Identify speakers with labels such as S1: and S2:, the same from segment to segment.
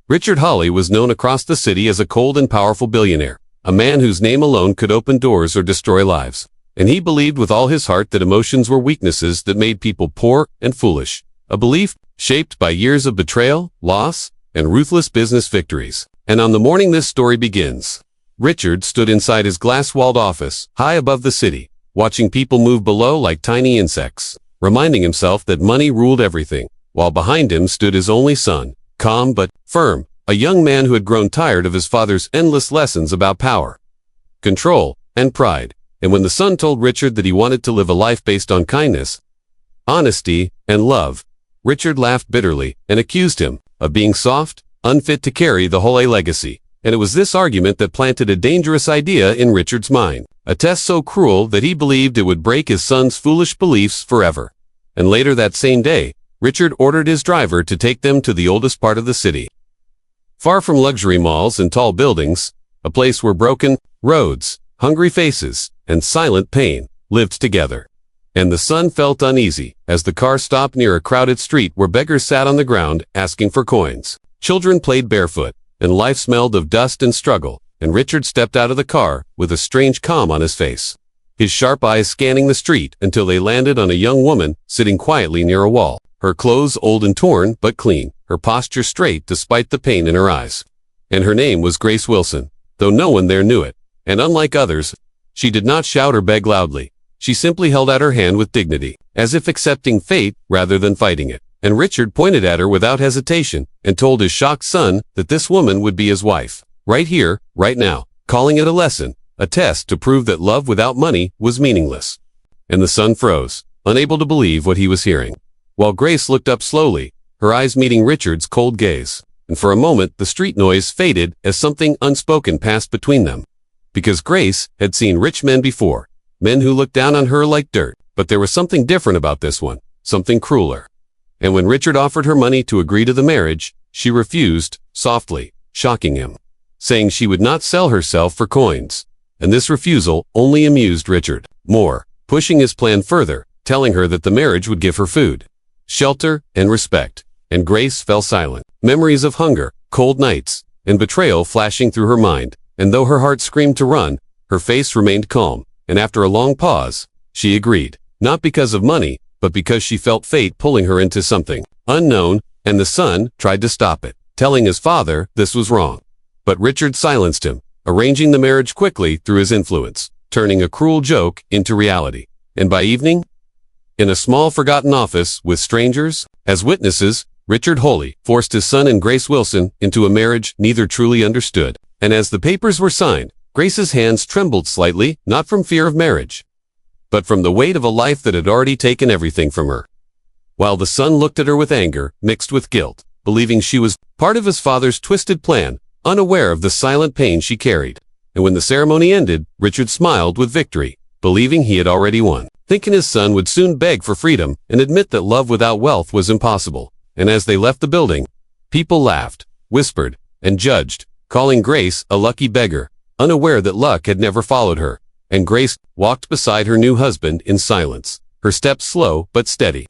S1: Richard Hawley was known across the city as a cold and powerful billionaire, a man whose name alone could open doors or destroy lives. And he believed with all his heart that emotions were weaknesses that made people poor and foolish, a belief shaped by years of betrayal, loss, and ruthless business victories. And on the morning this story begins, Richard stood inside his glass-walled office, high above the city, watching people move below like tiny insects, reminding himself that money ruled everything, while behind him stood his only son, calm but firm, a young man who had grown tired of his father's endless lessons about power, control, and pride. And when the son told Richard that he wanted to live a life based on kindness, honesty, and love, Richard laughed bitterly and accused him of being soft, unfit to carry the Hale legacy. And it was this argument that planted a dangerous idea in Richard's mind, a test so cruel that he believed it would break his son's foolish beliefs forever. And later that same day, Richard ordered his driver to take them to the oldest part of the city. Far from luxury malls and tall buildings, a place where broken roads, hungry faces, and silent pain lived together. And the son felt uneasy as the car stopped near a crowded street where beggars sat on the ground asking for coins. Children played barefoot, and life smelled of dust and struggle, and Richard stepped out of the car with a strange calm on his face, his sharp eyes scanning the street until they landed on a young woman sitting quietly near a wall, her clothes old and torn but clean, her posture straight despite the pain in her eyes. And her name was Grace Wilson, though no one there knew it. And unlike others, she did not shout or beg loudly. She simply held out her hand with dignity, as if accepting fate rather than fighting it. And Richard pointed at her without hesitation and told his shocked son that this woman would be his wife, right here, right now, calling it a lesson, a test to prove that love without money was meaningless. And the son froze, unable to believe what he was hearing, while Grace looked up slowly, her eyes meeting Richard's cold gaze. And for a moment the street noise faded as something unspoken passed between them. Because Grace had seen rich men before, men who looked down on her like dirt, but there was something different about this one, something crueler. And when Richard offered her money to agree to the marriage, she refused, softly, shocking him, saying she would not sell herself for coins. And this refusal only amused Richard more, pushing his plan further, telling her that the marriage would give her food, shelter, and respect. And Grace fell silent, memories of hunger, cold nights, and betrayal flashing through her mind. And though her heart screamed to run, her face remained calm, and after a long pause, she agreed, not because of money, but because she felt fate pulling her into something unknown. And the son tried to stop it, telling his father this was wrong. But Richard silenced him, arranging the marriage quickly through his influence, turning a cruel joke into reality. And by evening, in a small forgotten office with strangers as witnesses, Richard Hawley forced his son and Grace Wilson into a marriage neither truly understood. And as the papers were signed, Grace's hands trembled slightly, not from fear of marriage, but from the weight of a life that had already taken everything from her. While the son looked at her with anger, mixed with guilt, believing she was part of his father's twisted plan, unaware of the silent pain she carried. And when the ceremony ended, Richard smiled with victory, believing he had already won, thinking his son would soon beg for freedom and admit that love without wealth was impossible. And as they left the building, people laughed, whispered, and judged, calling Grace a lucky beggar, unaware that luck had never followed her. And Grace walked beside her new husband in silence, her steps slow but steady,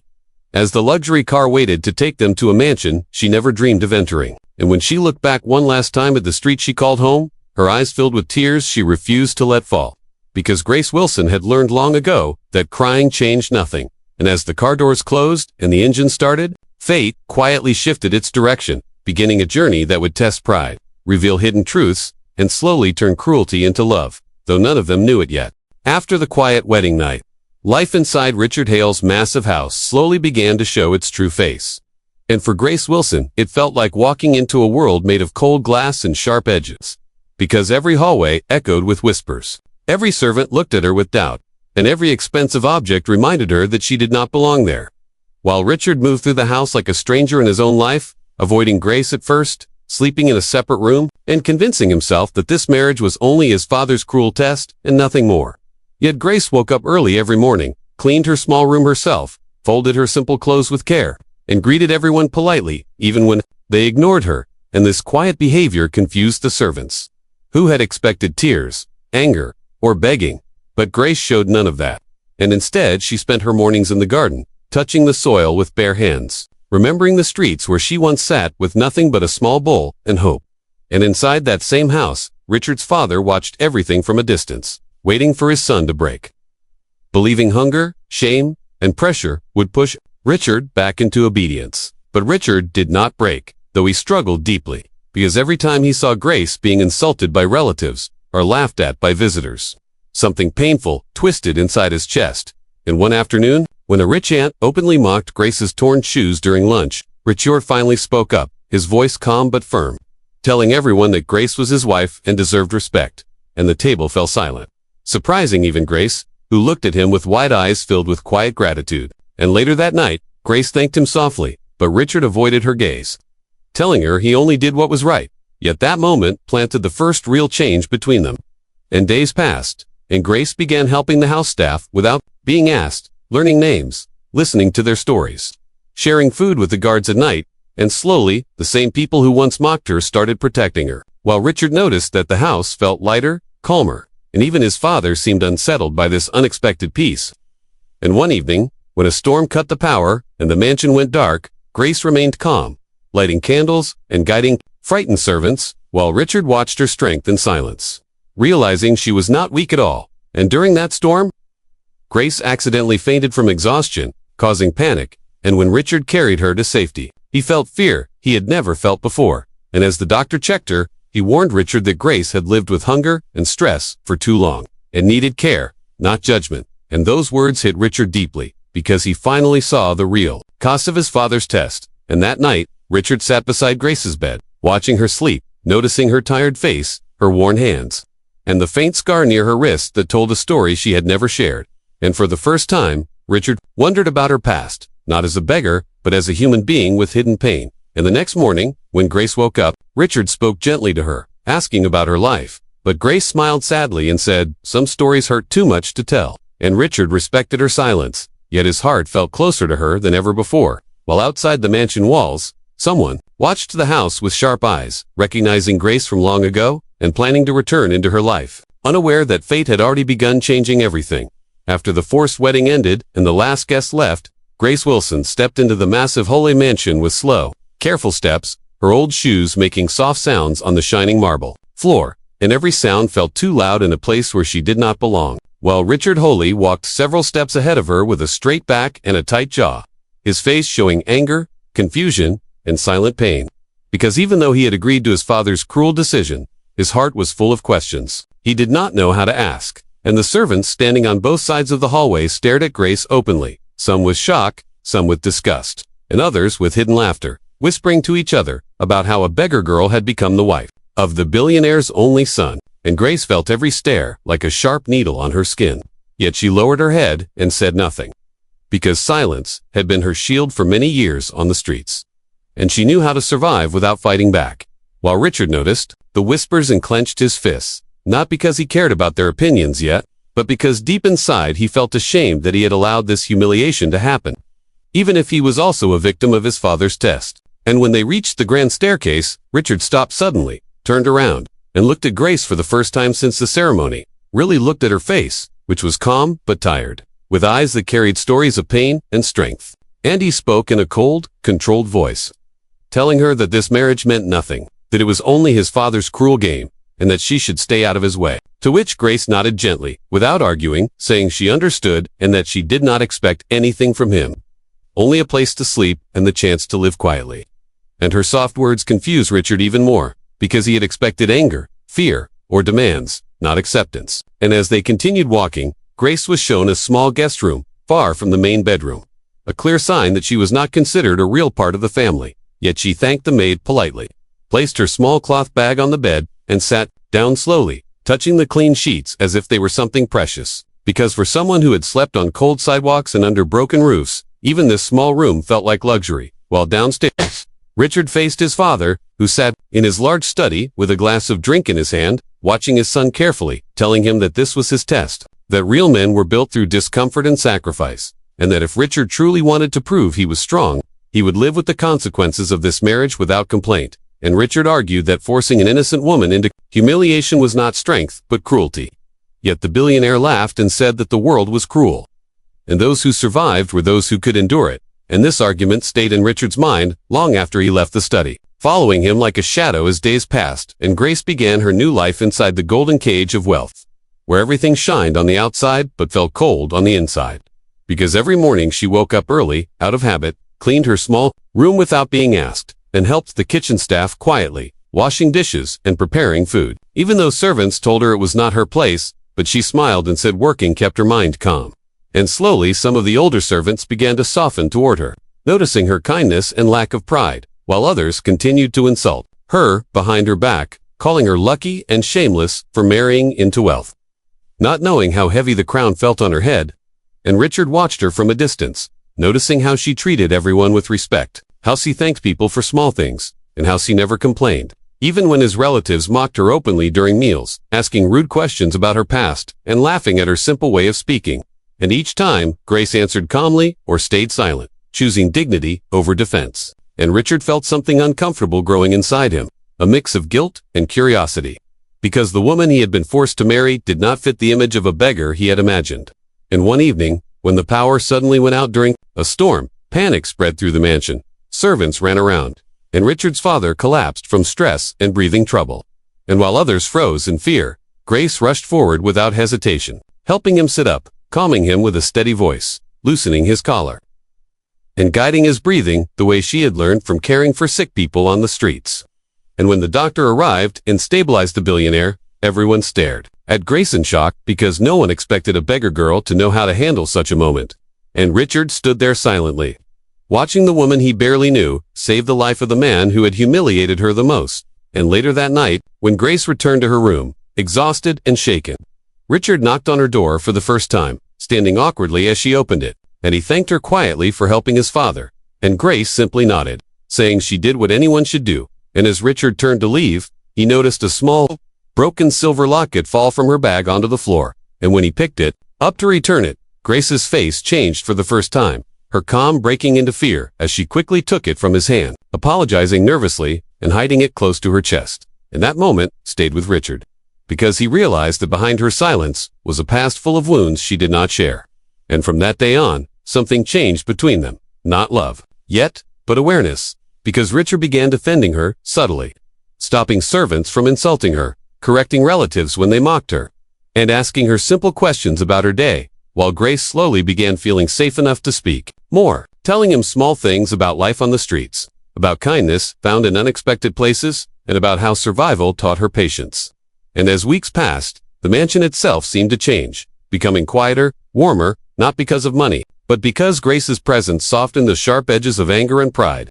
S1: as the luxury car waited to take them to a mansion she never dreamed of entering. And when she looked back one last time at the street she called home, her eyes filled with tears she refused to let fall. Because Grace Wilson had learned long ago that crying changed nothing. And as the car doors closed and the engine started, fate quietly shifted its direction, beginning a journey that would test pride, reveal hidden truths, and slowly turn cruelty into love, though none of them knew it yet. After the quiet wedding night, life inside Richard Hale's massive house slowly began to show its true face. And for Grace Wilson, it felt like walking into a world made of cold glass and sharp edges. Because every hallway echoed with whispers, every servant looked at her with doubt, and every expensive object reminded her that she did not belong there. While Richard moved through the house like a stranger in his own life, avoiding Grace at first, sleeping in a separate room, and convincing himself that this marriage was only his father's cruel test and nothing more. Yet Grace woke up early every morning, cleaned her small room herself, folded her simple clothes with care, and greeted everyone politely, even when they ignored her. And this quiet behavior confused the servants, who had expected tears, anger, or begging. But Grace showed none of that. And instead she spent her mornings in the garden, touching the soil with bare hands, remembering the streets where she once sat with nothing but a small bowl and hope. And inside that same house, Richard's father watched everything from a distance, waiting for his son to break. Believing hunger, shame, and pressure would push Richard back into obedience. But Richard did not break, though he struggled deeply, because every time he saw Grace being insulted by relatives or laughed at by visitors, something painful twisted inside his chest. And one afternoon, when a rich aunt openly mocked Grace's torn shoes during lunch, Richard finally spoke up, his voice calm but firm, telling everyone that Grace was his wife and deserved respect, and the table fell silent, surprising even Grace, who looked at him with wide eyes filled with quiet gratitude. And later that night, Grace thanked him softly, but Richard avoided her gaze, telling her he only did what was right. Yet that moment planted the first real change between them. And days passed, and Grace began helping the house staff without being asked, learning names, listening to their stories, sharing food with the guards at night, and slowly, the same people who once mocked her started protecting her, while Richard noticed that the house felt lighter, calmer, and even his father seemed unsettled by this unexpected peace. And one evening, when a storm cut the power and the mansion went dark, Grace remained calm, lighting candles and guiding frightened servants, while Richard watched her strength in silence, realizing she was not weak at all. And during that storm, Grace accidentally fainted from exhaustion, causing panic, and when Richard carried her to safety, he felt fear he had never felt before. And as the doctor checked her, he warned Richard that Grace had lived with hunger and stress for too long, and needed care, not judgment. And those words hit Richard deeply, because he finally saw the real cost of his father's test. And that night, Richard sat beside Grace's bed, watching her sleep, noticing her tired face, her worn hands, and the faint scar near her wrist that told a story she had never shared. And for the first time, Richard wondered about her past, not as a beggar, but as a human being with hidden pain. And the next morning, when Grace woke up, Richard spoke gently to her, asking about her life. But Grace smiled sadly and said, "Some stories hurt too much to tell." And Richard respected her silence, yet his heart felt closer to her than ever before. While outside the mansion walls, someone watched the house with sharp eyes, recognizing Grace from long ago and planning to return into her life, unaware that fate had already begun changing everything. After the forced wedding ended and the last guest left, Grace Wilson stepped into the massive Hale mansion with slow, careful steps, her old shoes making soft sounds on the shining marble floor, and every sound felt too loud in a place where she did not belong. While Richard Hale walked several steps ahead of her with a straight back and a tight jaw, his face showing anger, confusion, and silent pain. Because even though he had agreed to his father's cruel decision, his heart was full of questions he did not know how to ask. And the servants standing on both sides of the hallway stared at Grace openly, some with shock, some with disgust, and others with hidden laughter, whispering to each other about how a beggar girl had become the wife of the billionaire's only son. And Grace felt every stare like a sharp needle on her skin. Yet she lowered her head and said nothing, because silence had been her shield for many years on the streets, and she knew how to survive without fighting back. While Richard noticed the whispers and clenched his fists, not because he cared about their opinions yet, but because deep inside he felt ashamed that he had allowed this humiliation to happen, even if he was also a victim of his father's test. And when they reached the grand staircase, Richard stopped suddenly, turned around, and looked at Grace for the first time since the ceremony, really looked at her face, which was calm but tired, with eyes that carried stories of pain and strength. And he spoke in a cold, controlled voice, telling her that this marriage meant nothing, that it was only his father's cruel game, and that she should stay out of his way. To which Grace nodded gently, without arguing, saying she understood and that she did not expect anything from him, only a place to sleep and the chance to live quietly. And her soft words confused Richard even more, because he had expected anger, fear, or demands, not acceptance. And as they continued walking, Grace was shown a small guest room, far from the main bedroom, a clear sign that she was not considered a real part of the family. Yet she thanked the maid politely, placed her small cloth bag on the bed, and sat down slowly, touching the clean sheets as if they were something precious. Because for someone who had slept on cold sidewalks and under broken roofs, even this small room felt like luxury. While downstairs, Richard faced his father, who sat in his large study with a glass of drink in his hand, watching his son carefully, telling him that this was his test, that real men were built through discomfort and sacrifice, and that if Richard truly wanted to prove he was strong, he would live with the consequences of this marriage without complaint. And Richard argued that forcing an innocent woman into humiliation was not strength, but cruelty. Yet the billionaire laughed and said that the world was cruel, and those who survived were those who could endure it. and this argument stayed in Richard's mind long after he left the study, following him like a shadow as days passed, and Grace began her new life inside the golden cage of wealth, where everything shined on the outside but felt cold on the inside. Because every morning she woke up early, out of habit, cleaned her small room without being asked, and helped the kitchen staff quietly, washing dishes and preparing food. Even though servants told her it was not her place, but she smiled and said working kept her mind calm. And slowly some of the older servants began to soften toward her, noticing her kindness and lack of pride, while others continued to insult her behind her back, calling her lucky and shameless for marrying into wealth. Not knowing how heavy the crown felt on her head, and Richard watched her from a distance, noticing how she treated everyone with respect, how she thanked people for small things, and how she never complained, even when his relatives mocked her openly during meals, asking rude questions about her past, and laughing at her simple way of speaking. And each time, Grace answered calmly or stayed silent, choosing dignity over defense. And Richard felt something uncomfortable growing inside him, a mix of guilt and curiosity, because the woman he had been forced to marry did not fit the image of a beggar he had imagined. And one evening, when the power suddenly went out during a storm, panic spread through the mansion. Servants ran around, and Richard's father collapsed from stress and breathing trouble. And while others froze in fear, Grace rushed forward without hesitation, helping him sit up, calming him with a steady voice, loosening his collar, and guiding his breathing the way she had learned from caring for sick people on the streets. And when the doctor arrived and stabilized the billionaire, everyone stared at Grace in shock because no one expected a beggar girl to know how to handle such a moment. And Richard stood there silently, watching the woman he barely knew save the life of the man who had humiliated her the most. And later that night, when Grace returned to her room, exhausted and shaken, Richard knocked on her door for the first time, standing awkwardly as she opened it, and he thanked her quietly for helping his father. And Grace simply nodded, saying she did what anyone should do. And as Richard turned to leave, he noticed a small, broken silver locket fall from her bag onto the floor. And when he picked it up to return it, Grace's face changed for the first time, her calm breaking into fear as she quickly took it from his hand, apologizing nervously and hiding it close to her chest. And that moment stayed with Richard, because he realized that behind her silence was a past full of wounds she did not share. And from that day on, something changed between them. Not love yet, but awareness, because Richard began defending her subtly, stopping servants from insulting her, correcting relatives when they mocked her, and asking her simple questions about her day, while Grace slowly began feeling safe enough to speak more, telling him small things about life on the streets, about kindness found in unexpected places, and about how survival taught her patience. And as weeks passed, the mansion itself seemed to change, becoming quieter, warmer, not because of money, but because Grace's presence softened the sharp edges of anger and pride.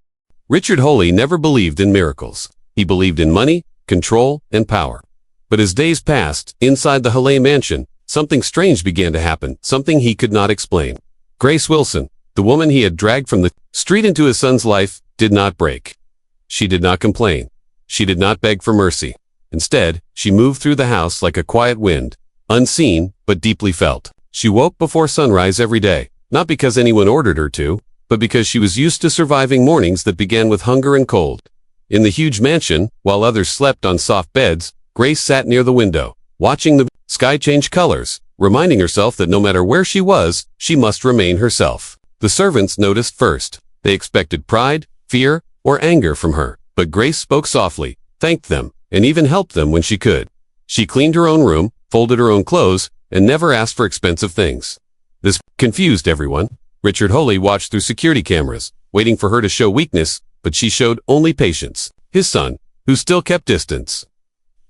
S1: Richard Hale never believed in miracles. He believed in money, control, and power. But as days passed, inside the Hale mansion, something strange began to happen, something he could not explain. Grace Wilson, the woman he had dragged from the street into his son's life, did not break. She did not complain. She did not beg for mercy. Instead, she moved through the house like a quiet wind, unseen but deeply felt. She woke before sunrise every day, not because anyone ordered her to, but because she was used to surviving mornings that began with hunger and cold. In the huge mansion, while others slept on soft beds, Grace sat near the window, watching the sky change colors, reminding herself that no matter where she was, she must remain herself. The servants noticed first. They expected pride, fear, or anger from her, but Grace spoke softly, thanked them, and even helped them when she could. She cleaned her own room, folded her own clothes, and never asked for expensive things. This confused everyone. Richard Hale watched through security cameras, waiting for her to show weakness, but she showed only patience. His son, who still kept distance,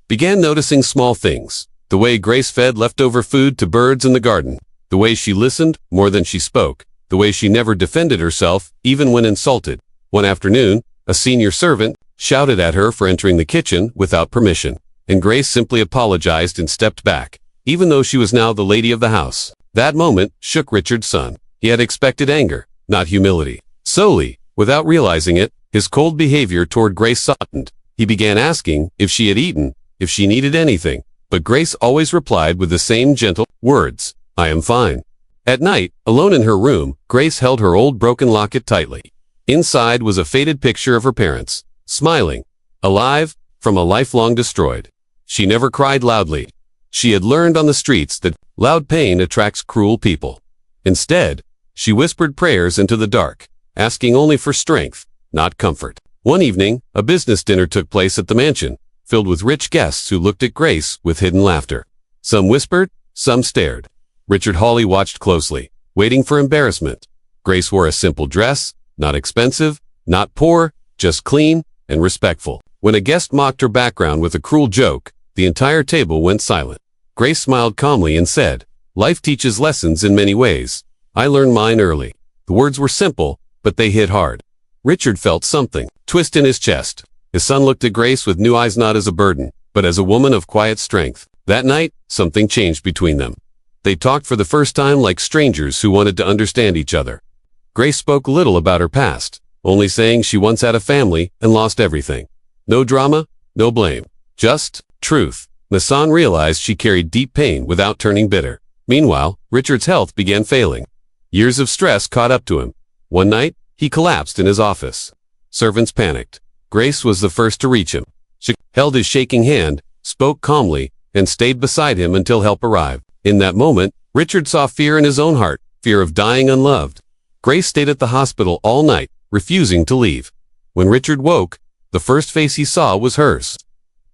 S1: began noticing small things. The way Grace fed leftover food to birds in the garden, the way she listened more than she spoke, the way she never defended herself, even when insulted. One afternoon, a senior servant shouted at her for entering the kitchen without permission, and Grace simply apologized and stepped back, even though she was now the lady of the house. That moment shook Richard's son. He had expected anger, not humility. Slowly, without realizing it, his cold behavior toward Grace softened. He began asking if she had eaten, if she needed anything, but Grace always replied with the same gentle words, "I am fine." At night, alone in her room, Grace held her old broken locket tightly. Inside was a faded picture of her parents, smiling, alive, from a life long destroyed. She never cried loudly. She had learned on the streets that loud pain attracts cruel people. Instead, she whispered prayers into the dark, asking only for strength, not comfort. One evening, a business dinner took place at the mansion, filled with rich guests who looked at Grace with hidden laughter. Some whispered, some stared. Richard Hawley watched closely, waiting for embarrassment. Grace wore a simple dress, not expensive, not poor, just clean and respectful. When a guest mocked her background with a cruel joke, the entire table went silent. Grace smiled calmly and said, "Life teaches lessons in many ways. I learned mine early." The words were simple, but they hit hard. Richard felt something twist in his chest. His son looked at Grace with new eyes, not as a burden, but as a woman of quiet strength. That night, something changed between them. They talked for the first time like strangers who wanted to understand each other. Grace spoke little about her past, only saying she once had a family and lost everything. No drama, no blame, just truth. Nassan realized she carried deep pain without turning bitter. Meanwhile, Richard's health began failing. Years of stress caught up to him. One night, he collapsed in his office. Servants panicked. Grace was the first to reach him. She held his shaking hand, spoke calmly, and stayed beside him until help arrived. In that moment, Richard saw fear in his own heart, fear of dying unloved. Grace stayed at the hospital all night, refusing to leave. When Richard woke, the first face he saw was hers.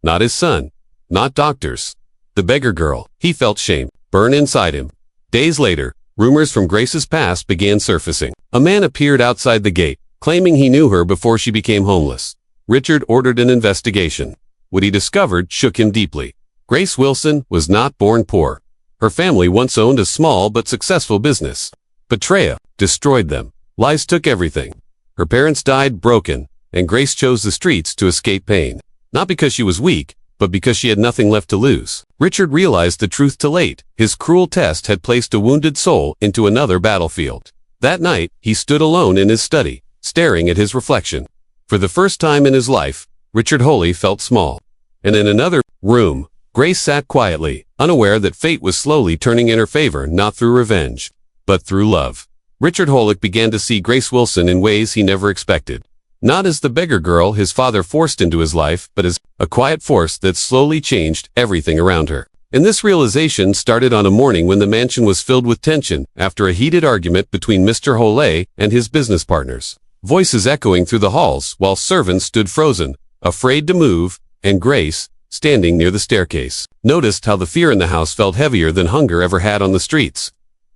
S1: Not his son, not doctors. The beggar girl. He felt shame burn inside him. Days later, rumors from Grace's past began surfacing. A man appeared outside the gate, claiming he knew her before she became homeless. Richard ordered an investigation. What he discovered shook him deeply. Grace Wilson was not born poor. Her family once owned a small but successful business. Betrayal destroyed them. Lies took everything. Her parents died broken, and Grace chose the streets to escape pain. Not because she was weak, but because she had nothing left to lose. Richard realized the truth too late. His cruel test had placed a wounded soul into another battlefield. That night, he stood alone in his study, staring at his reflection. For the first time in his life, Richard Hawley felt small. And in another room, Grace sat quietly, unaware that fate was slowly turning in her favor, not through revenge, but through love. Richard Hawley began to see Grace Wilson in ways he never expected. Not as the beggar girl his father forced into his life, but as a quiet force that slowly changed everything around her. And this realization started on a morning when the mansion was filled with tension after a heated argument between Mr. Hale and his business partners. Voices echoing through the halls while servants stood frozen, afraid to move, and Grace, standing near the staircase, noticed how the fear in the house felt heavier than hunger ever had on the streets.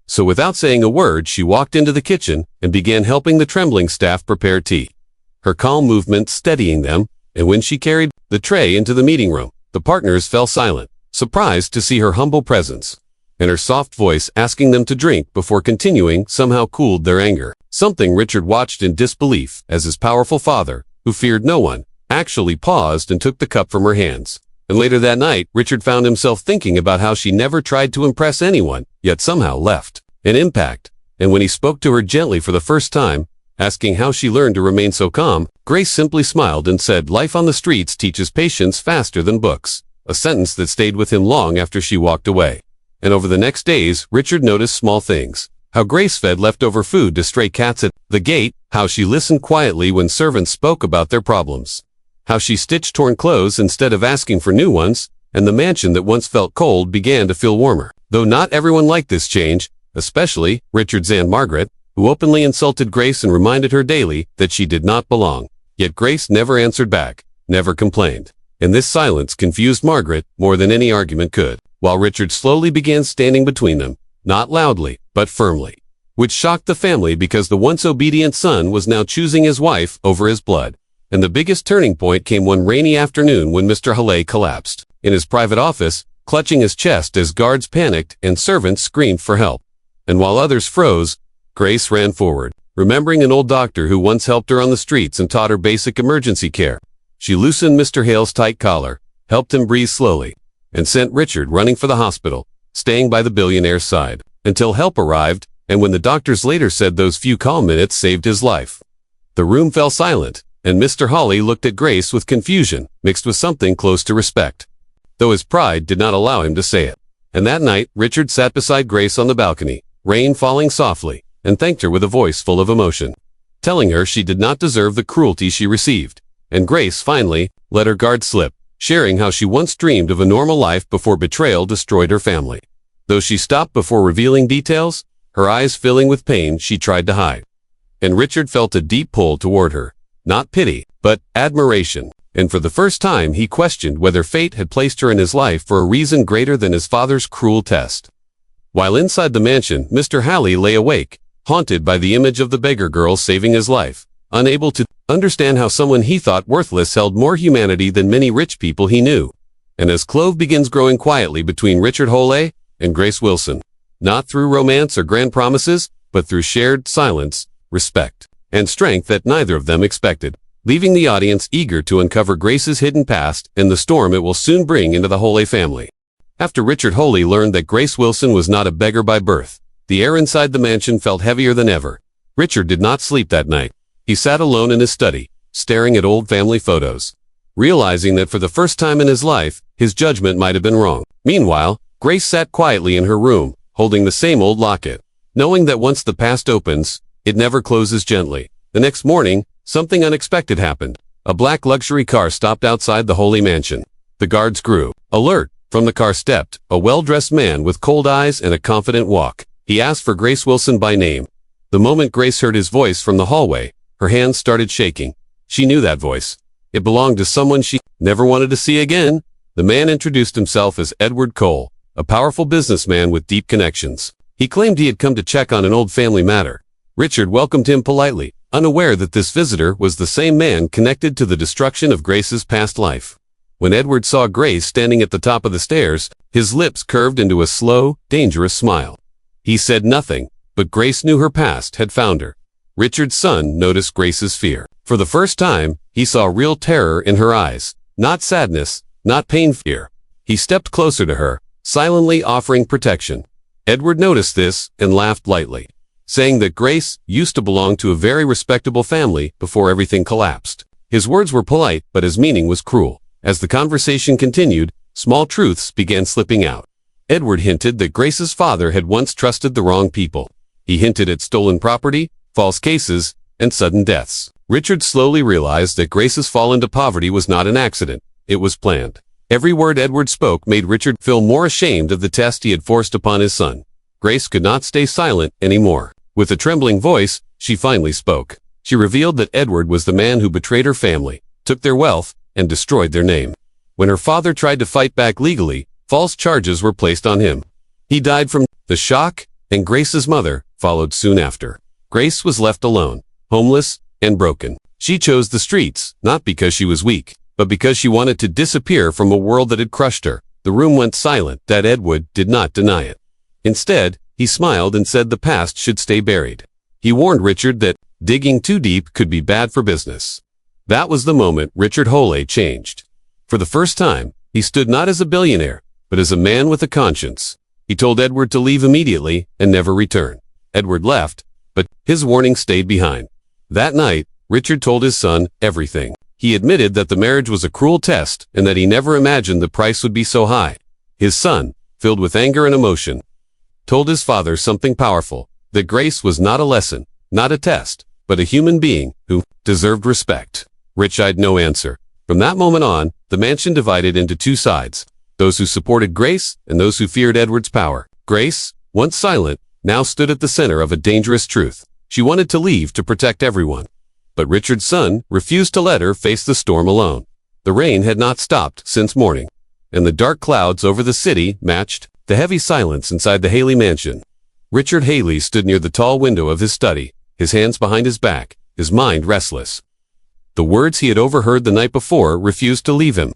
S1: So without saying a word, she walked into the kitchen and began helping the trembling staff prepare tea. Her calm movement steadying them, and when she carried the tray into the meeting room, the partners fell silent, surprised to see her humble presence. And her soft voice asking them to drink before continuing somehow cooled their anger. Something Richard watched in disbelief as his powerful father, who feared no one, actually paused and took the cup from her hands. And later that night, Richard found himself thinking about how she never tried to impress anyone, yet somehow left an impact. And when he spoke to her gently for the first time, asking how she learned to remain so calm, Grace simply smiled and said, "Life on the streets teaches patience faster than books," a sentence that stayed with him long after she walked away. And over the next days, Richard noticed small things. How Grace fed leftover food to stray cats at the gate, how she listened quietly when servants spoke about their problems, how she stitched torn clothes instead of asking for new ones, and the mansion that once felt cold began to feel warmer. Though not everyone liked this change, especially Richard's Aunt Margaret, who openly insulted Grace and reminded her daily that she did not belong. Yet Grace never answered back, never complained. And this silence confused Margaret more than any argument could, while Richard slowly began standing between them, not loudly, but firmly. Which shocked the family because the once obedient son was now choosing his wife over his blood. And the biggest turning point came one rainy afternoon when Mr. Hale collapsed in his private office, clutching his chest as guards panicked and servants screamed for help. And while others froze, Grace ran forward, remembering an old doctor who once helped her on the streets and taught her basic emergency care. She loosened Mr. Hale's tight collar, helped him breathe slowly, and sent Richard running for the hospital, staying by the billionaire's side, until help arrived, and when the doctors later said those few calm minutes saved his life. The room fell silent, and Mr. Hawley looked at Grace with confusion, mixed with something close to respect, though his pride did not allow him to say it. And that night, Richard sat beside Grace on the balcony, rain falling softly, and thanked her with a voice full of emotion, telling her she did not deserve the cruelty she received. And Grace finally let her guard slip, sharing how she once dreamed of a normal life before betrayal destroyed her family. Though she stopped before revealing details, her eyes filling with pain she tried to hide. and Richard felt a deep pull toward her. Not pity, but admiration. And for the first time he questioned whether fate had placed her in his life for a reason greater than his father's cruel test. While inside the mansion, Mr. Hale lay awake, haunted by the image of the beggar girl saving his life, unable to understand how someone he thought worthless held more humanity than many rich people he knew. And as Clove begins growing quietly between Richard Hale and Grace Wilson, not through romance or grand promises, but through shared silence, respect, and strength that neither of them expected, leaving the audience eager to uncover Grace's hidden past and the storm it will soon bring into the Hale family. After Richard Hale learned that Grace Wilson was not a beggar by birth, the air inside the mansion felt heavier than ever. Richard did not sleep that night. He sat alone in his study, staring at old family photos, realizing that for the first time in his life, his judgment might have been wrong. Meanwhile, Grace sat quietly in her room, holding the same old locket, knowing that once the past opens, it never closes gently. The next morning, something unexpected happened. A black luxury car stopped outside the Hale mansion. The guards grew alert. From the car stepped a well-dressed man with cold eyes and a confident walk. He asked for Grace Wilson by name. The moment Grace heard his voice from the hallway, her hands started shaking. She knew that voice. It belonged to someone she never wanted to see again. The man introduced himself as Edward Cole, a powerful businessman with deep connections. He claimed he had come to check on an old family matter. Richard welcomed him politely, unaware that this visitor was the same man connected to the destruction of Grace's past life. When Edward saw Grace standing at the top of the stairs, his lips curved into a slow, dangerous smile. He said nothing, but Grace knew her past had found her. Richard's son noticed Grace's fear. For the first time, he saw real terror in her eyes. Not sadness, not pain, fear. He stepped closer to her, silently offering protection. Edward noticed this and laughed lightly, saying that Grace used to belong to a very respectable family before everything collapsed. His words were polite, but his meaning was cruel. As the conversation continued, small truths began slipping out. Edward hinted that Grace's father had once trusted the wrong people. He hinted at stolen property, false cases, and sudden deaths. Richard slowly realized that Grace's fall into poverty was not an accident. It was planned. Every word Edward spoke made Richard feel more ashamed of the test he had forced upon his son. Grace could not stay silent anymore. With a trembling voice, she finally spoke. She revealed that Edward was the man who betrayed her family, took their wealth, and destroyed their name. When her father tried to fight back legally, false charges were placed on him. He died from the shock, and Grace's mother followed soon after. Grace was left alone, homeless, and broken. She chose the streets, not because she was weak, but because she wanted to disappear from a world that had crushed her. The room went silent. That Edward did not deny it. Instead, he smiled and said the past should stay buried. He warned Richard that digging too deep could be bad for business. That was the moment Richard Hale changed. For the first time, he stood not as a billionaire, but as a man with a conscience. He told Edward to leave immediately and never return. Edward left, but his warning stayed behind. That night, Richard told his son everything. He admitted that the marriage was a cruel test and that he never imagined the price would be so high. His son, filled with anger and emotion, told his father something powerful, that Grace was not a lesson, not a test, but a human being who deserved respect. Rich had no answer. From that moment on, the mansion divided into two sides, those who supported Grace and those who feared Edward's power. Grace, once silent, now stood at the center of a dangerous truth. She wanted to leave to protect everyone. But Richard's son refused to let her face the storm alone. The rain had not stopped since morning, and the dark clouds over the city matched the heavy silence inside the Hale mansion. Richard Hale stood near the tall window of his study, his hands behind his back, his mind restless. The words he had overheard the night before refused to leave him.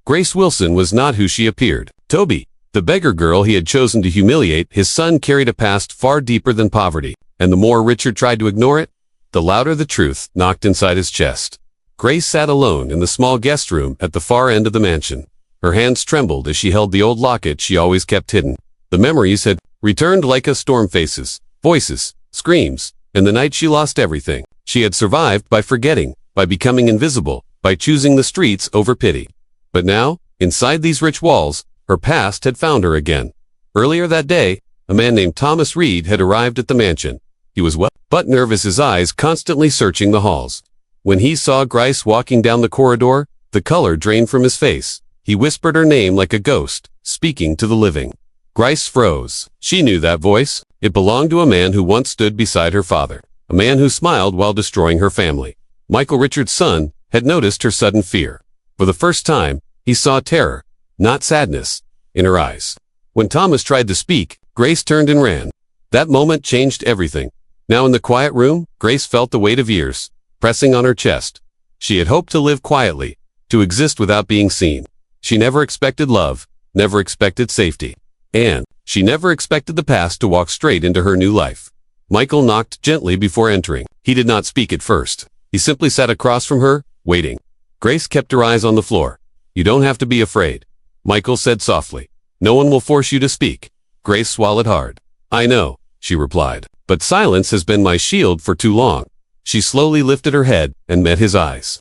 S1: Grace Wilson was not who she appeared. Toby, the beggar girl he had chosen to humiliate, his son carried a past far deeper than poverty, and the more Richard tried to ignore it, the louder the truth knocked inside his chest. Grace sat alone in the small guest room at the far end of the mansion. Her hands trembled as she held the old locket she always kept hidden. The memories had returned like a storm, faces, voices, screams, and the night she lost everything. She had survived by forgetting, by becoming invisible, by choosing the streets over pity. But now, inside these rich walls, her past had found her again. Earlier that day, a man named Thomas Reed had arrived at the mansion. He was but nervous, his eyes constantly searching the halls. When he saw Grace walking down the corridor, the color drained from his face. He whispered her name like a ghost, speaking to the living. Grace froze. She knew that voice. It belonged to a man who once stood beside her father. a man who smiled while destroying her family. Michael, Richard's son, had noticed her sudden fear. For the first time, he saw terror, not sadness, in her eyes. When Thomas tried to speak, Grace turned and ran. That moment changed everything. Now in the quiet room, Grace felt the weight of years pressing on her chest. She had hoped to live quietly, to exist without being seen. She never expected love, never expected safety. And she never expected the past to walk straight into her new life. Michael knocked gently before entering. He did not speak at first. He simply sat across from her, waiting. Grace kept her eyes on the floor. "You don't have to be afraid," Michael said softly. "No one will force you to speak." Grace swallowed hard. "I know," she replied, "but silence has been my shield for too long." She slowly lifted her head and met his eyes.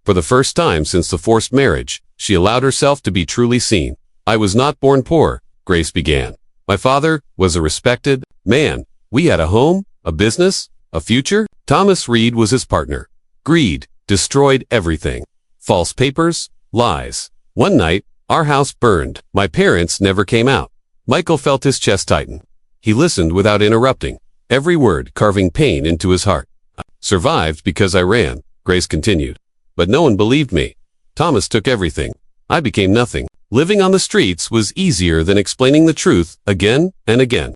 S1: For the first time since the forced marriage, she allowed herself to be truly seen. "I was not born poor," Grace began. "My father was a respected man. We had a home, a business, a future." Thomas Reed was his partner. Greed destroyed everything. False papers, lies. One night, our house burned. My parents never came out. Michael felt his chest tighten. He listened without interrupting, every word carving pain into his heart. "I survived because I ran," Grace continued. "But no one believed me. Thomas took everything. I became nothing. Living on the streets was easier than explaining the truth again and again."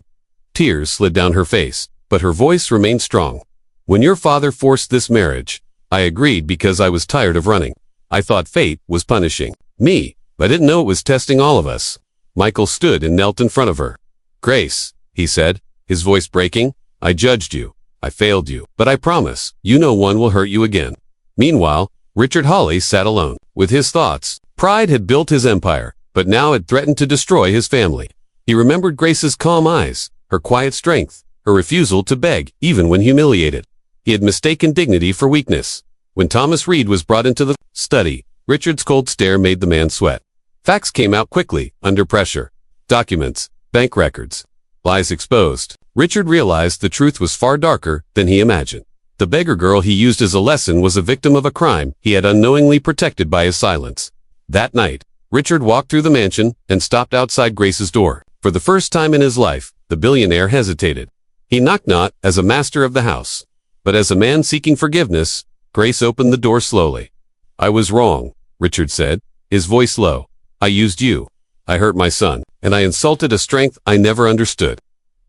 S1: Tears slid down her face, but her voice remained strong. "When your father forced this marriage, I agreed because I was tired of running. I thought fate was punishing me, but I didn't know it was testing all of us." Michael stood and knelt in front of her. "Grace," he said, his voice breaking, "I judged you. I failed you. But I promise, you no one will hurt you again." Meanwhile, Richard Hawley sat alone with his thoughts. Pride had built his empire, but now it threatened to destroy his family. He remembered Grace's calm eyes, her quiet strength, her refusal to beg, even when humiliated. He had mistaken dignity for weakness. When Thomas Reed was brought into the study, Richard's cold stare made the man sweat. Facts came out quickly, under pressure. Documents, bank records, lies exposed. Richard realized the truth was far darker than he imagined. The beggar girl he used as a lesson was a victim of a crime he had unknowingly protected by his silence. That night, Richard walked through the mansion and stopped outside Grace's door. For the first time in his life, the billionaire hesitated. He knocked not as a master of the house, but as a man seeking forgiveness. Grace opened the door slowly. "I was wrong," Richard said, his voice low. "I used you. I hurt my son, and I insulted a strength I never understood."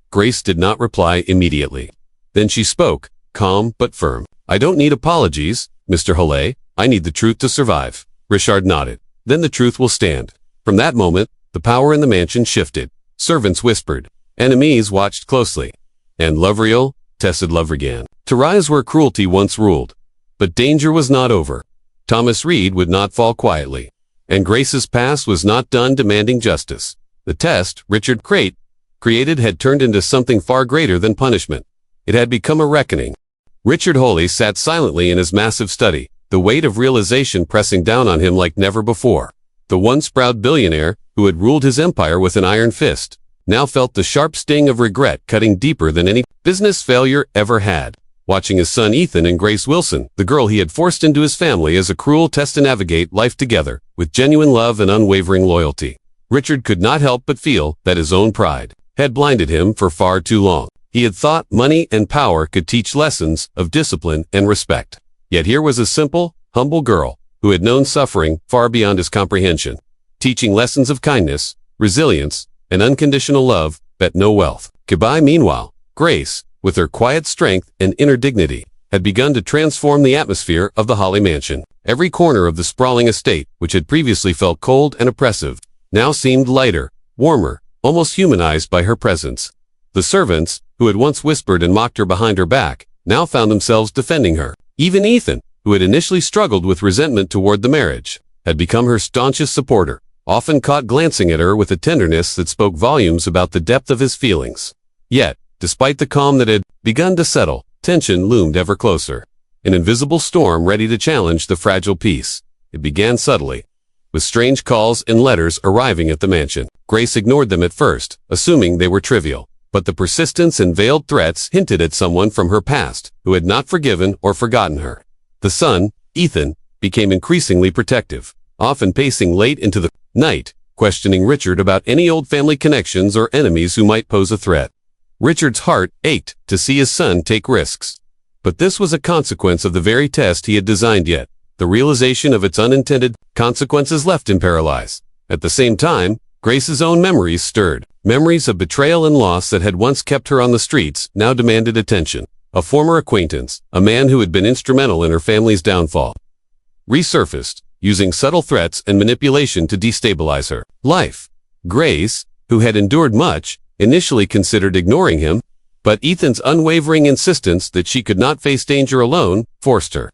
S1: Grace did not reply immediately. Then she spoke, calm but firm. "I don't need apologies, Mr. Hale. I need the truth to survive." Richard nodded. "Then the truth will stand." From that moment, the power in the mansion shifted. Servants whispered. Enemies watched closely. And love real, tested love began to rise where cruelty once ruled. But danger was not over. Thomas Reed would not fall quietly. And Grace's past was not done demanding justice. The test Richard created had turned into something far greater than punishment. It had become a reckoning. Richard Hawley sat silently in his massive study, the weight of realization pressing down on him like never before. The once proud billionaire, who had ruled his empire with an iron fist, now felt the sharp sting of regret cutting deeper than any business failure ever had. Watching his son Ethan and Grace Wilson, the girl he had forced into his family as a cruel test to navigate life together, with genuine love and unwavering loyalty, Richard could not help but feel that his own pride had blinded him for far too long. He had thought money and power could teach lessons of discipline and respect. Yet here was a simple, humble girl who had known suffering far beyond his comprehension, teaching lessons of kindness, resilience, and unconditional love that no wealth could buy. Meanwhile, Grace, with her quiet strength and inner dignity, had begun to transform the atmosphere of the Hawley mansion. Every corner of the sprawling estate, which had previously felt cold and oppressive, now seemed lighter, warmer, almost humanized by her presence. The servants, who had once whispered and mocked her behind her back, now found themselves defending her. Even Ethan, who had initially struggled with resentment toward the marriage, had become her staunchest supporter, often caught glancing at her with a tenderness that spoke volumes about the depth of his feelings. Yet, despite the calm that had begun to settle, tension loomed ever closer. An invisible storm ready to challenge the fragile peace. It began subtly, with strange calls and letters arriving at the mansion. Grace ignored them at first, assuming they were trivial. But the persistence and veiled threats hinted at someone from her past who had not forgiven or forgotten her. The son, Ethan, became increasingly protective, often pacing late into the night, questioning Richard about any old family connections or enemies who might pose a threat. Richard's heart ached to see his son take risks. But this was a consequence of the very test he had designed, yet the realization of its unintended consequences left him paralyzed. At the same time, Grace's own memories stirred. Memories of betrayal and loss that had once kept her on the streets now demanded attention. A former acquaintance, a man who had been instrumental in her family's downfall, resurfaced, using subtle threats and manipulation to destabilize her life. Grace, who had endured much, initially considered ignoring him, but Ethan's unwavering insistence that she could not face danger alone forced her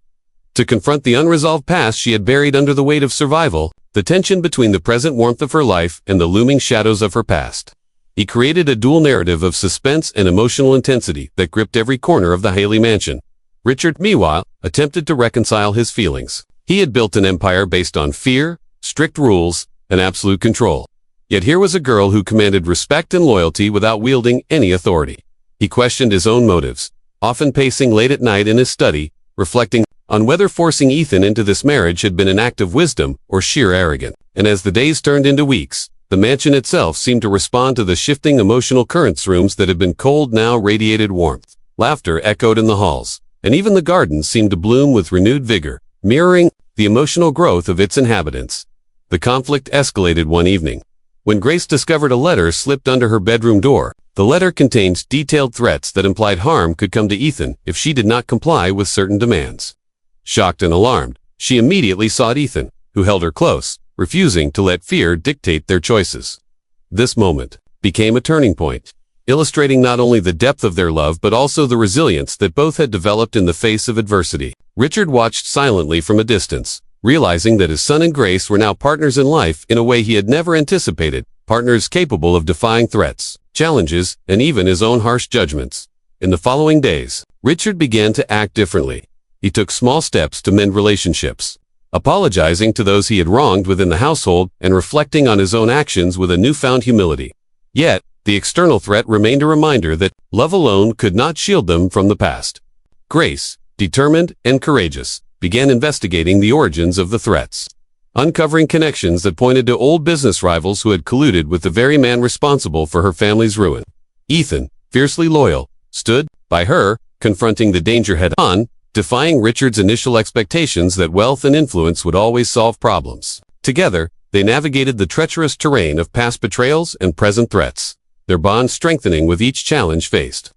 S1: to confront the unresolved past she had buried under the weight of survival, the tension between the present warmth of her life and the looming shadows of her past. He created a dual narrative of suspense and emotional intensity that gripped every corner of the Hale mansion. Richard, meanwhile, attempted to reconcile his feelings. He had built an empire based on fear, strict rules, and absolute control. Yet here was a girl who commanded respect and loyalty without wielding any authority. He questioned his own motives, often pacing late at night in his study, reflecting on whether forcing Ethan into this marriage had been an act of wisdom or sheer arrogance. And as the days turned into weeks, the mansion itself seemed to respond to the shifting emotional currents. Rooms that had been cold now radiated warmth. Laughter echoed in the halls, and even the gardens seemed to bloom with renewed vigor, mirroring the emotional growth of its inhabitants. The conflict escalated one evening, when Grace discovered a letter slipped under her bedroom door. The letter contained detailed threats that implied harm could come to Ethan if she did not comply with certain demands. Shocked and alarmed, she immediately sought Ethan, who held her close, refusing to let fear dictate their choices. This moment became a turning point, illustrating not only the depth of their love but also the resilience that both had developed in the face of adversity. Richard watched silently from a distance, realizing that his son and Grace were now partners in life in a way he had never anticipated, partners capable of defying threats, challenges, and even his own harsh judgments. In the following days, Richard began to act differently. He took small steps to mend relationships, apologizing to those he had wronged within the household and reflecting on his own actions with a newfound humility. Yet, the external threat remained a reminder that love alone could not shield them from the past. Grace, determined and courageous, began investigating the origins of the threats, uncovering connections that pointed to old business rivals who had colluded with the very man responsible for her family's ruin. Ethan, fiercely loyal, stood by her, confronting the danger head-on, defying Richard's initial expectations that wealth and influence would always solve problems. Together, they navigated the treacherous terrain of past betrayals and present threats, their bond strengthening with each challenge faced.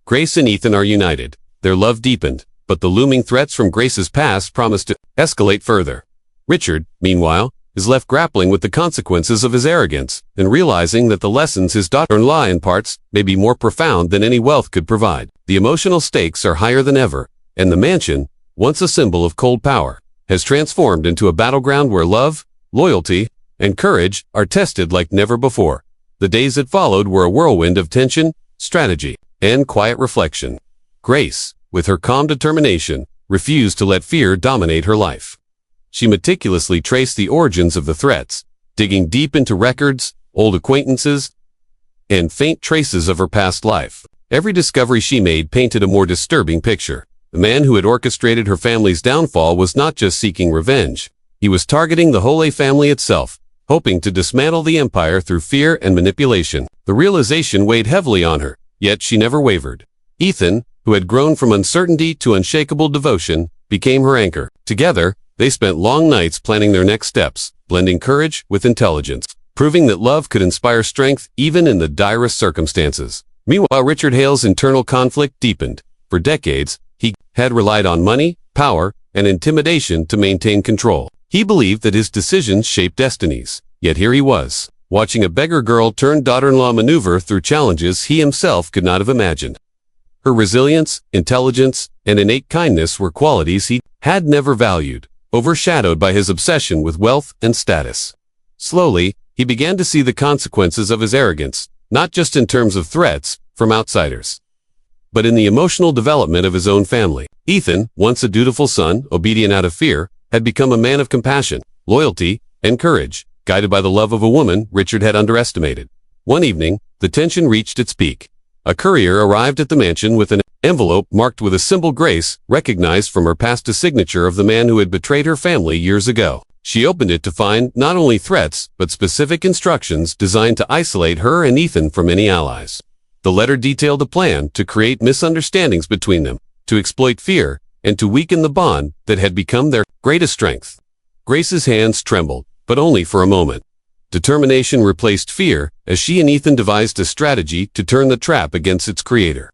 S1: Grace and Ethan are united, their love deepened, but the looming threats from Grace's past promised to escalate further. Richard, meanwhile, is left grappling with the consequences of his arrogance and realizing that the lessons his daughter learned in parts may be more profound than any wealth could provide. The emotional stakes are higher than ever, and the mansion, once a symbol of cold power, has transformed into a battleground where love, loyalty, and courage are tested like never before. The days that followed were a whirlwind of tension, strategy, and quiet reflection. Grace, with her calm determination, refused to let fear dominate her life. She meticulously traced the origins of the threats, digging deep into records, old acquaintances, and faint traces of her past life. Every discovery she made painted a more disturbing picture. The man who had orchestrated her family's downfall was not just seeking revenge. He was targeting the Hale family itself, hoping to dismantle the empire through fear and manipulation. The realization weighed heavily on her, yet she never wavered. Ethan, who had grown from uncertainty to unshakable devotion, became her anchor. Together, they spent long nights planning their next steps, blending courage with intelligence, proving that love could inspire strength even in the direst circumstances. Meanwhile, Richard Hale's internal conflict deepened. For decades, he had relied on money, power, and intimidation to maintain control. He believed that his decisions shaped destinies. Yet here he was, watching a beggar girl turned daughter-in-law maneuver through challenges he himself could not have imagined. Her resilience, intelligence, and innate kindness were qualities he had never valued, overshadowed by his obsession with wealth and status. Slowly, he began to see the consequences of his arrogance, not just in terms of threats from outsiders, but in the emotional development of his own family. Ethan, once a dutiful son, obedient out of fear, had become a man of compassion, loyalty, and courage, guided by the love of a woman Richard had underestimated. One evening, the tension reached its peak. A courier arrived at the mansion with an envelope marked with a symbol Grace recognized from her past a signature of the man who had betrayed her family years ago. She opened it to find not only threats, but specific instructions designed to isolate her and Ethan from any allies. The letter detailed a plan to create misunderstandings between them, to exploit fear, and to weaken the bond that had become their greatest strength. Grace's hands trembled, but only for a moment. Determination replaced fear as she and Ethan devised a strategy to turn the trap against its creator.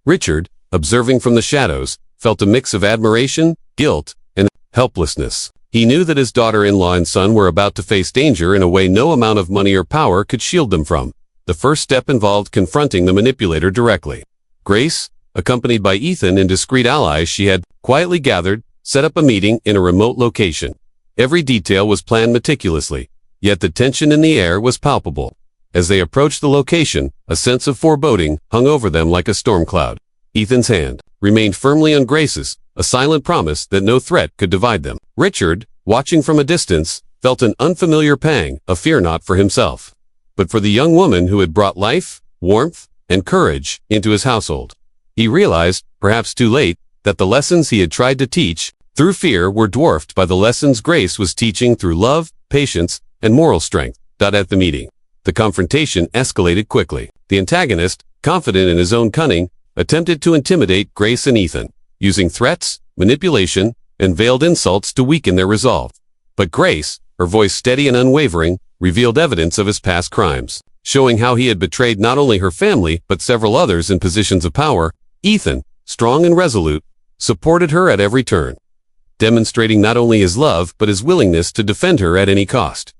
S1: Richard, observing from the shadows, felt a mix of admiration, guilt, and helplessness. He knew that his daughter-in-law and son were about to face danger in a way no amount of money or power could shield them from. The first step involved confronting the manipulator directly. Grace, accompanied by Ethan and discreet allies she had quietly gathered, set up a meeting in a remote location. Every detail was planned meticulously, yet the tension in the air was palpable. As they approached the location, a sense of foreboding hung over them like a storm cloud. Ethan's hand remained firmly on Grace's, a silent promise that no threat could divide them. Richard, watching from a distance, felt an unfamiliar pang of fear not for himself, but for the young woman who had brought life, warmth, and courage into his household. He realized, perhaps too late, that the lessons he had tried to teach through fear were dwarfed by the lessons Grace was teaching through love, patience, and moral strength. At the meeting, the confrontation escalated quickly. The antagonist, confident in his own cunning, attempted to intimidate Grace and Ethan, using threats, manipulation, and veiled insults to weaken their resolve. But Grace, her voice steady and unwavering, revealed evidence of his past crimes, showing how he had betrayed not only her family but several others in positions of power. Ethan, strong and resolute, supported her at every turn, demonstrating not only his love but his willingness to defend her at any cost.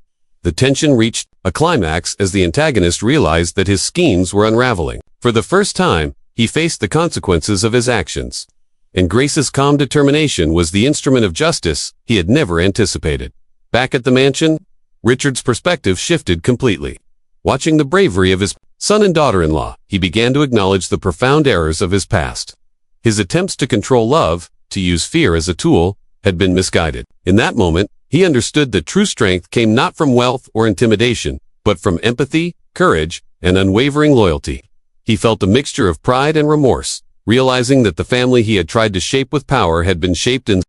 S1: The tension reached a climax as the antagonist realized that his schemes were unraveling. For the first time, he faced the consequences of his actions, and Grace's calm determination was the instrument of justice he had never anticipated. Back at the mansion, Richard's perspective shifted completely. Watching the bravery of his son and daughter-in-law, he began to acknowledge the profound errors of his past. His attempts to control love, to use fear as a tool, had been misguided. In that moment, he understood that true strength came not from wealth or intimidation, but from empathy, courage, and unwavering loyalty. He felt a mixture of pride and remorse, realizing that the family he had tried to shape with power had been shaped in.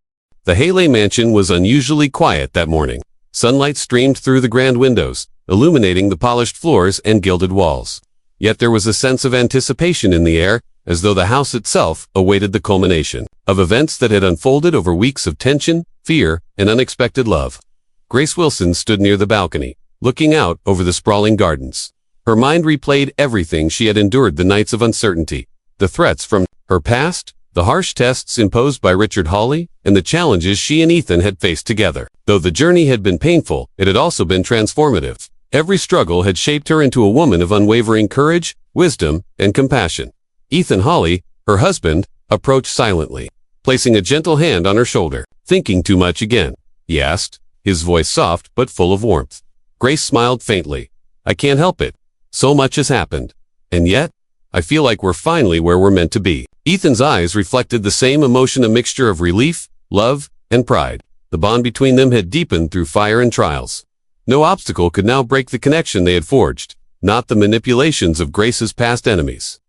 S1: The Hale mansion was unusually quiet that morning. Sunlight streamed through the grand windows, illuminating the polished floors and gilded walls. Yet there was a sense of anticipation in the air, as though the house itself awaited the culmination of events that had unfolded over weeks of tension, fear, and unexpected love. Grace Wilson stood near the balcony, looking out over the sprawling gardens. Her mind replayed everything she had endured, the nights of uncertainty, the threats from her past, the harsh tests imposed by Richard Hawley, and the challenges she and Ethan had faced together. Though the journey had been painful, it had also been transformative. Every struggle had shaped her into a woman of unwavering courage, wisdom, and compassion. Ethan Hawley, her husband, approached silently, placing a gentle hand on her shoulder. "Thinking too much again?" he asked, his voice soft but full of warmth. Grace smiled faintly. "I can't help it. So much has happened. And yet, I feel like we're finally where we're meant to be." Ethan's eyes reflected the same emotion, a mixture of relief, love, and pride. The bond between them had deepened through fire and trials. No obstacle could now break the connection they had forged, not the manipulations of Grace's past enemies,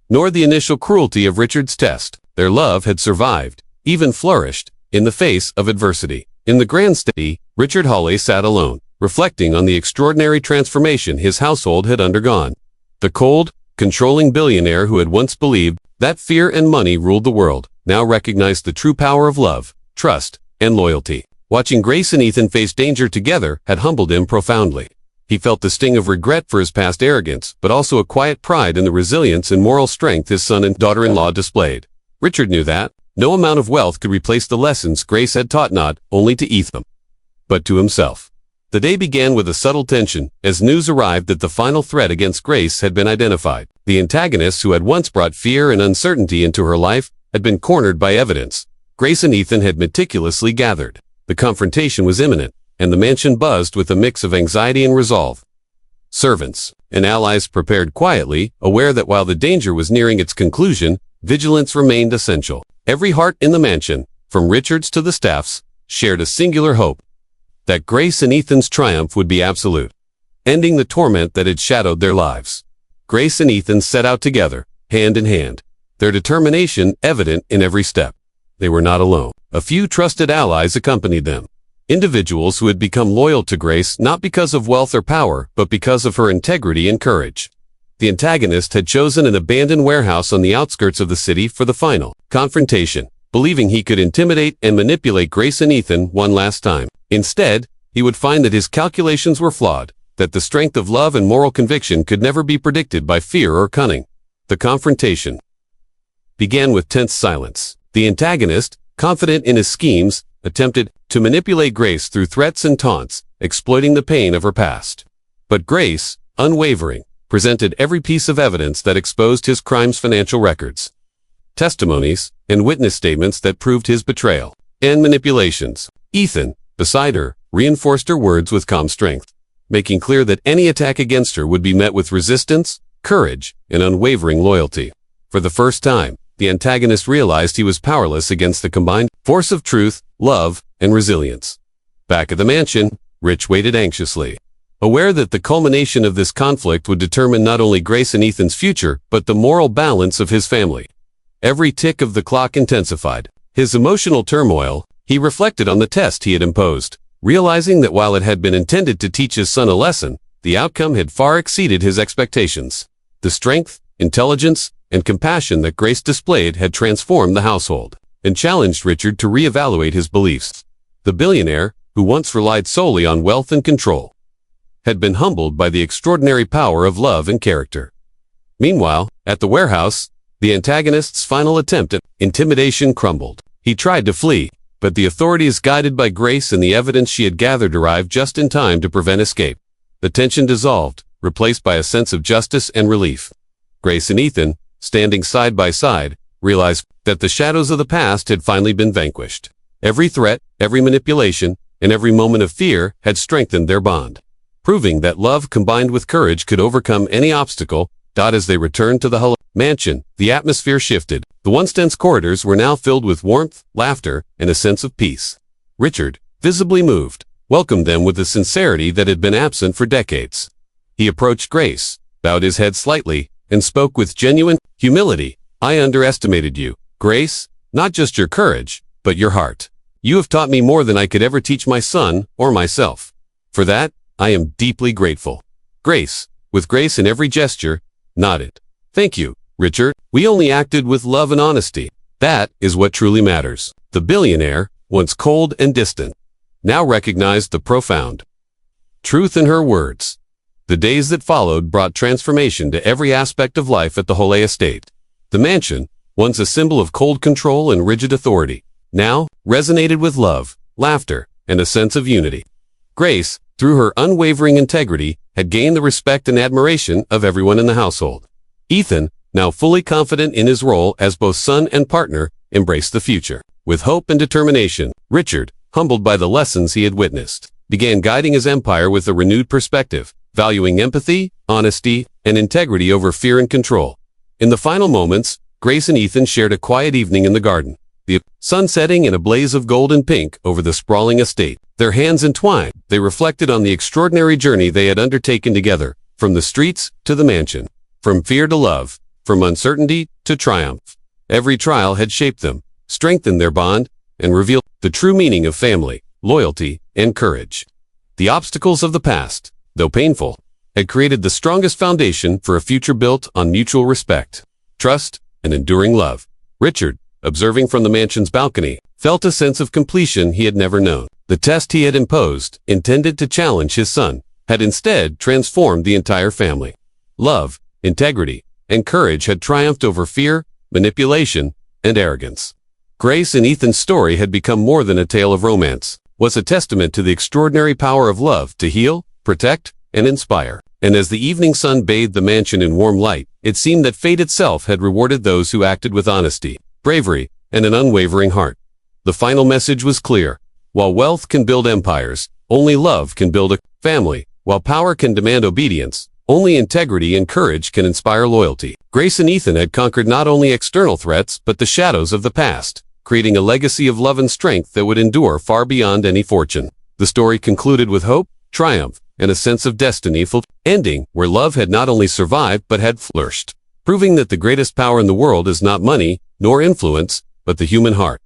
S1: nor the initial cruelty of Richard's test. Their love had survived, even flourished, in the face of adversity. In the grand study, Richard Hawley sat alone, reflecting on the extraordinary transformation his household had undergone. The cold, controlling billionaire who had once believed that fear and money ruled the world, now recognized the true power of love, trust, and loyalty. Watching Grace and Ethan face danger together had humbled him profoundly. He felt the sting of regret for his past arrogance, but also a quiet pride in the resilience and moral strength his son and daughter-in-law displayed. Richard knew that no amount of wealth could replace the lessons Grace had taught not only to Ethan, but to himself. The day began with a subtle tension, as news arrived that the final threat against Grace had been identified. The antagonists who had once brought fear and uncertainty into her life had been cornered by evidence Grace and Ethan had meticulously gathered. The confrontation was imminent, and the mansion buzzed with a mix of anxiety and resolve. Servants and allies prepared quietly, aware that while the danger was nearing its conclusion, vigilance remained essential. Every heart in the mansion, from Richard's to the staff's, shared a singular hope that Grace and Ethan's triumph would be absolute, ending the torment that had shadowed their lives. Grace and Ethan set out together, hand in hand, their determination evident in every step. They were not alone. A few trusted allies accompanied them, individuals who had become loyal to Grace not because of wealth or power, but because of her integrity and courage. the antagonist had chosen an abandoned warehouse on the outskirts of the city for the final confrontation, believing he could intimidate and manipulate Grace and Ethan one last time. Instead, he would find that his calculations were flawed, that the strength of love and moral conviction could never be predicted by fear or cunning. The confrontation began with tense silence. The antagonist, confident in his schemes, attempted to manipulate Grace through threats and taunts, exploiting the pain of her past. But Grace, unwavering, presented every piece of evidence that exposed his crime's financial records, testimonies, and witness statements that proved his betrayal and manipulations. Ethan, beside her, reinforced her words with calm strength, making clear that any attack against her would be met with resistance, courage, and unwavering loyalty. For the first time, the antagonist realized he was powerless against the combined force of truth, love, and resilience. Back at the mansion, Rich waited anxiously, aware that the culmination of this conflict would determine not only Grace and Ethan's future, but the moral balance of his family. Every tick of the clock intensified his emotional turmoil. He reflected on the test he had imposed, realizing that while it had been intended to teach his son a lesson, the outcome had far exceeded his expectations. The strength, intelligence, and compassion that Grace displayed had transformed the household and challenged Richard to reevaluate his beliefs. The billionaire, who once relied solely on wealth and control, had been humbled by the extraordinary power of love and character. Meanwhile, at the warehouse, the antagonist's final attempt at intimidation crumbled. He tried to flee, but the authorities, guided by Grace and the evidence she had gathered, arrived just in time to prevent escape. The tension dissolved, replaced by a sense of justice and relief. Grace and Ethan, standing side by side, realized that the shadows of the past had finally been vanquished. Every threat, every manipulation, and every moment of fear had strengthened their bond, proving that love combined with courage could overcome any obstacle. As they returned to the Hale mansion, the atmosphere shifted. The once dense corridors were now filled with warmth, laughter, and a sense of peace. Richard, visibly moved, welcomed them with a sincerity that had been absent for decades. He approached Grace, bowed his head slightly, and spoke with genuine humility. "I underestimated you, Grace, not just your courage, but your heart. You have taught me more than I could ever teach my son or myself. For that, I am deeply grateful." Grace, with grace in every gesture, nodded. "Thank you, Richard. We only acted with love and honesty. That is what truly matters." The billionaire, once cold and distant, now recognized the profound truth in her words. The days that followed brought transformation to every aspect of life at the Hale estate. The mansion, once a symbol of cold control and rigid authority, now resonated with love, laughter, and a sense of unity. Grace, through her unwavering integrity, had gained the respect and admiration of everyone in the household. Ethan, now fully confident in his role as both son and partner, embraced the future. With hope and determination, Richard, humbled by the lessons he had witnessed, began guiding his empire with a renewed perspective, valuing empathy, honesty, and integrity over fear and control. In the final moments, Grace and Ethan shared a quiet evening in the garden, the sun setting in a blaze of gold and pink over the sprawling estate. Their hands entwined, they reflected on the extraordinary journey they had undertaken together, from the streets to the mansion, from fear to love, from uncertainty to triumph. Every trial had shaped them, strengthened their bond, and revealed the true meaning of family, loyalty, and courage. The obstacles of the past, though painful, had created the strongest foundation for a future built on mutual respect, trust, and enduring love. Richard, observing from the mansion's balcony, felt a sense of completion he had never known. The test he had imposed, intended to challenge his son, had instead transformed the entire family. Love, integrity, and courage had triumphed over fear, manipulation, and arrogance. Grace and Ethan's story had become more than a tale of romance, was a testament to the extraordinary power of love to heal, protect, and inspire. And as the evening sun bathed the mansion in warm light, it seemed that fate itself had rewarded those who acted with honesty, bravery, and an unwavering heart. The final message was clear. While wealth can build empires, only love can build a family. While power can demand obedience, only integrity and courage can inspire loyalty. Grace and Ethan had conquered not only external threats, but the shadows of the past, creating a legacy of love and strength that would endure far beyond any fortune. The story concluded with hope, triumph, and a sense of destiny ending where love had not only survived but had flourished, proving that the greatest power in the world is not money, nor influence, but the human heart.